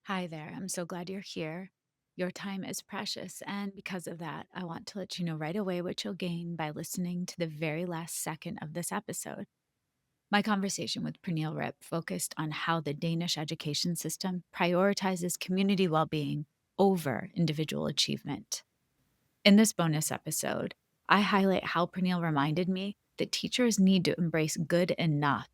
Hi there. I'm so glad you're here. Your time is precious, and because of that, I want to let you know right away what you'll gain by listening to the very last second of this episode. My conversation with Pernille Ripp focused on how the Danish education system prioritizes community well being over individual achievement. In this bonus episode, I highlight how Pernille reminded me that teachers need to embrace good enough.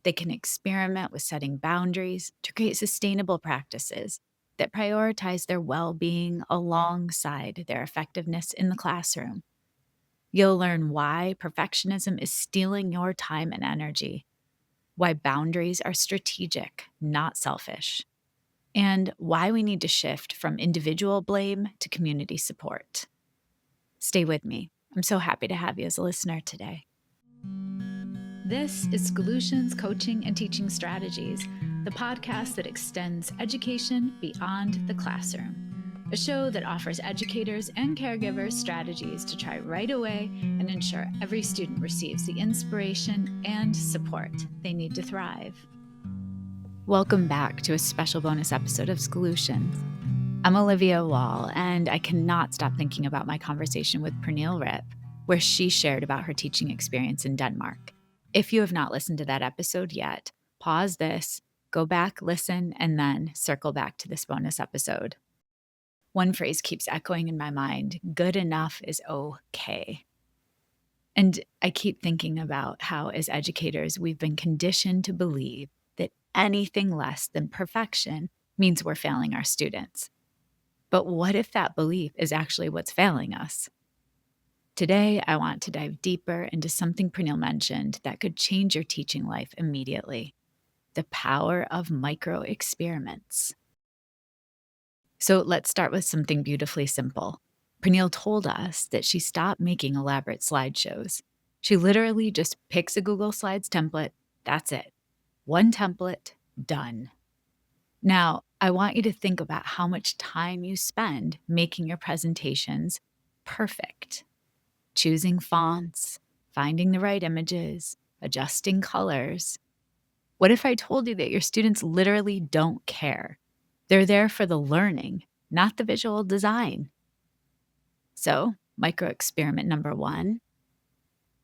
They can experiment with setting boundaries to create sustainable practices that prioritize their well being alongside their effectiveness in the classroom. You'll learn why perfectionism is stealing your time and energy, why boundaries are strategic, not selfish, and why we need to shift from individual blame to community support. Stay with me. I'm so happy to have you as a listener today. This is Solutions Coaching and Teaching Strategies, the podcast that extends education beyond the classroom. A show that offers educators and caregivers strategies to try right away and ensure every student receives the inspiration and support they need to thrive. Welcome back to a special bonus episode of Solutions. I'm Olivia Wall, and I cannot stop thinking about my conversation with Pernille Ripp, where she shared about her teaching experience in Denmark. If you have not listened to that episode yet, pause this, go back, listen, and then circle back to this bonus episode. One phrase keeps echoing in my mind: good enough is okay. And I keep thinking about how, as educators, we've been conditioned to believe that anything less than perfection means we're failing our students. But what if that belief is actually what's failing us? Today, I want to dive deeper into something Pernille mentioned that could change your teaching life immediately: the power of micro experiments. So let's start with something beautifully simple. Pernille told us that she stopped making elaborate slideshows. She literally just picks a Google Slides template. That's it. One template, done. Now, I want you to think about how much time you spend making your presentations perfect. Choosing fonts, finding the right images, adjusting colors. What if I told you that your students literally don't care? They're there for the learning, not the visual design. So, micro experiment number 1.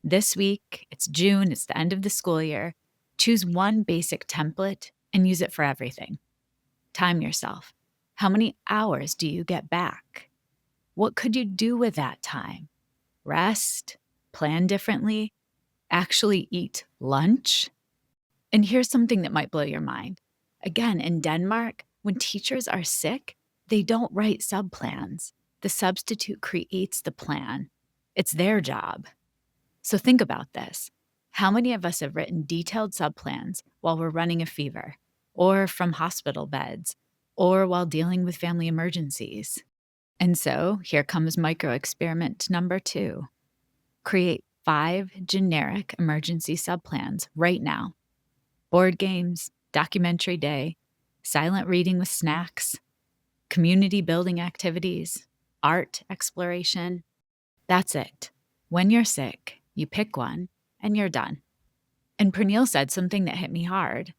This week, it's June, it's the end of the school year. Choose one basic template and use it for everything. Time yourself. How many hours do you get back? What could you do with that time? Rest? Plan differently? Actually eat lunch? And here's something that might blow your mind. Again, in Denmark, when teachers are sick, they don't write subplans. The substitute creates the plan. It's their job. So think about this. How many of us have written detailed subplans while we're running a fever, or from hospital beds, or while dealing with family emergencies? And so here comes micro experiment number 2. Create 5 generic emergency subplans right now. Board games, documentary day, silent reading with snacks, community building activities, art exploration. That's it. When you're sick, you pick one and you're done. And Pernille said something that hit me hard.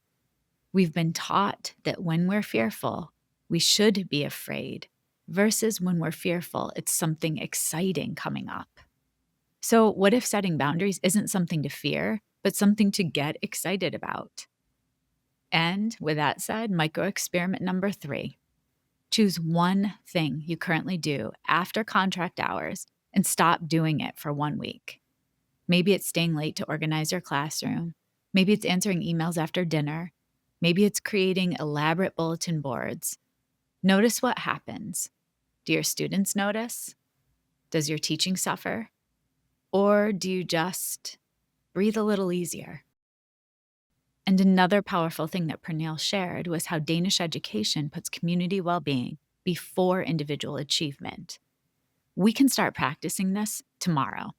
We've been taught that when we're fearful, we should be afraid, versus when we're fearful, it's something exciting coming up. So, what if setting boundaries isn't something to fear, but something to get excited about? And with that said, micro experiment number 3. Choose one thing you currently do after contract hours and stop doing it for 1 week. Maybe it's staying late to organize your classroom. Maybe it's answering emails after dinner. Maybe it's creating elaborate bulletin boards. Notice what happens. Do your students notice? Does your teaching suffer? Or do you just breathe a little easier? And another powerful thing that Pernille shared was how Danish education puts community well-being before individual achievement. We can start practicing this tomorrow.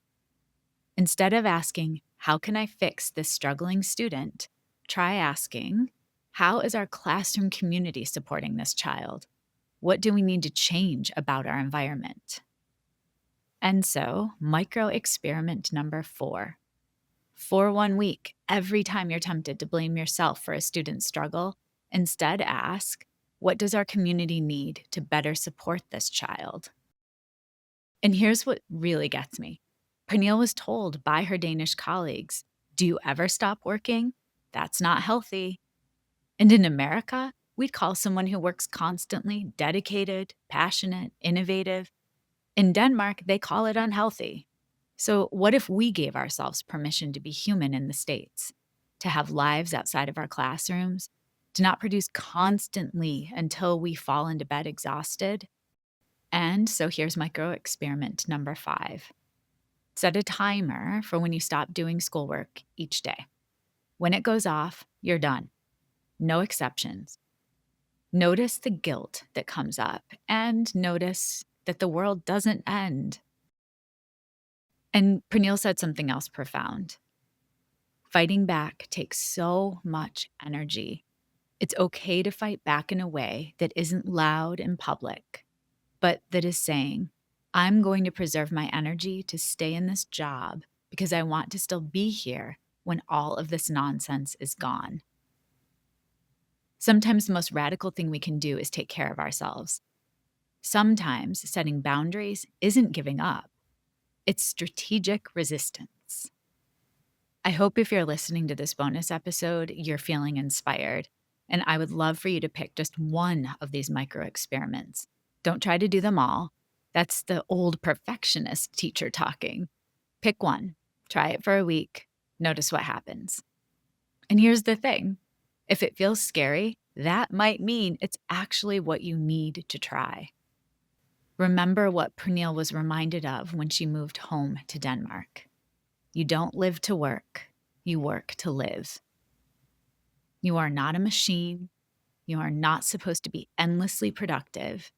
Instead of asking, how can I fix this struggling student? Try asking, how is our classroom community supporting this child? What do we need to change about our environment? And so, micro experiment number 4. For 1 week, every time you're tempted to blame yourself for a student's struggle, instead ask, What does our community need to better support this child? And here's what really gets me. Pernille was told by her Danish colleagues, do you ever stop working? That's not healthy. And in America, we'd call someone who works constantly dedicated, passionate, innovative. In Denmark, they call it unhealthy. So, what if we gave ourselves permission to be human in the States, to have lives outside of our classrooms, to not produce constantly until we fall into bed exhausted? And so, here's micro experiment number 5. Set a timer for when you stop doing schoolwork each day. When it goes off, you're done. No exceptions. Notice the guilt that comes up and notice that the world doesn't end. And Pernille said something else profound. Fighting back takes so much energy. It's okay to fight back in a way that isn't loud and public, but that is saying, I'm going to preserve my energy to stay in this job because I want to still be here when all of this nonsense is gone. Sometimes the most radical thing we can do is take care of ourselves. Sometimes setting boundaries isn't giving up. It's strategic resistance. I hope if you're listening to this bonus episode, you're feeling inspired. And I would love for you to pick just one of these micro experiments. Don't try to do them all. That's the old perfectionist teacher talking. Pick one, try it for a week, notice what happens. And here's the thing. If it feels scary, that might mean it's actually what you need to try. Remember what Pernille was reminded of when she moved home to Denmark. You don't live to work, you work to live. You are not a machine. You are not supposed to be endlessly productive.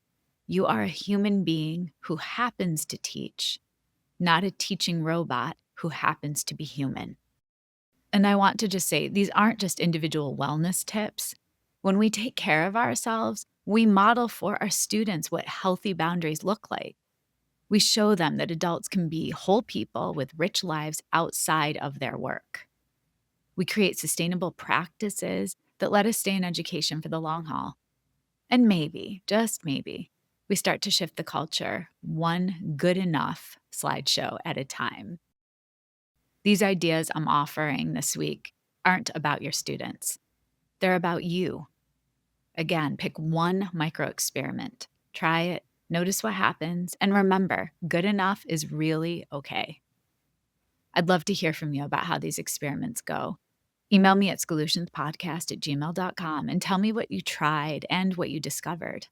You are a human being who happens to teach, not a teaching robot who happens to be human. And I want to just say, these aren't just individual wellness tips. When we take care of ourselves, we model for our students what healthy boundaries look like. We show them that adults can be whole people with rich lives outside of their work. We create sustainable practices that let us stay in education for the long haul. And maybe, just maybe, we start to shift the culture one good enough slideshow at a time. These ideas I'm offering this week aren't about your students. They're about you. Again, pick one micro experiment, try it, notice what happens, and remember, good enough is really okay. I'd love to hear from you about how these experiments go. Email me at solutionspodcast@gmail.com and tell me what you tried and what you discovered.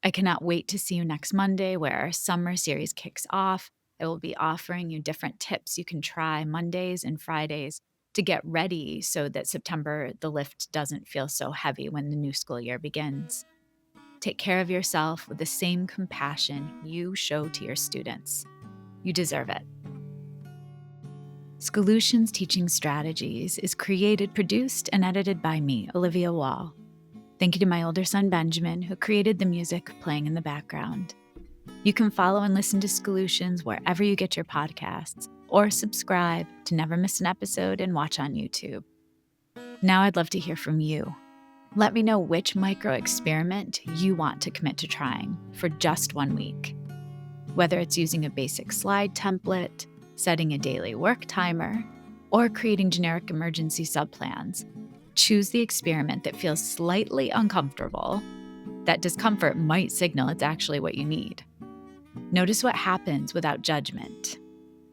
I cannot wait to see you next Monday where our summer series kicks off. I will be offering you different tips you can try Mondays and Fridays to get ready so that September, the lift doesn't feel so heavy when the new school year begins. Take care of yourself with the same compassion you show to your students. You deserve it. Solutions Teaching Strategies is created, produced, and edited by me, Olivia Wall. Thank you to my older son, Benjamin, who created the music playing in the background. You can follow and listen to Solutions wherever you get your podcasts, or subscribe to never miss an episode and watch on YouTube. Now I'd love to hear from you. Let me know which micro experiment you want to commit to trying for just 1 week. Whether it's using a basic slide template, setting a daily work timer, or creating generic emergency subplans, choose the experiment that feels slightly uncomfortable. That discomfort might signal it's actually what you need. Notice what happens without judgment.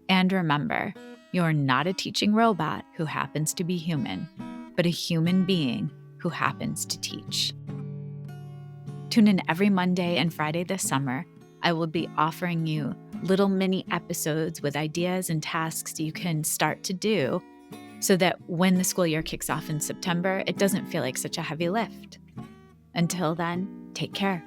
And remember, you're not a teaching robot who happens to be human, but a human being who happens to teach. Tune in every Monday and Friday this summer. I will be offering you little mini episodes with ideas and tasks you can start to do so that when the school year kicks off in September, it doesn't feel like such a heavy lift. Until then, take care.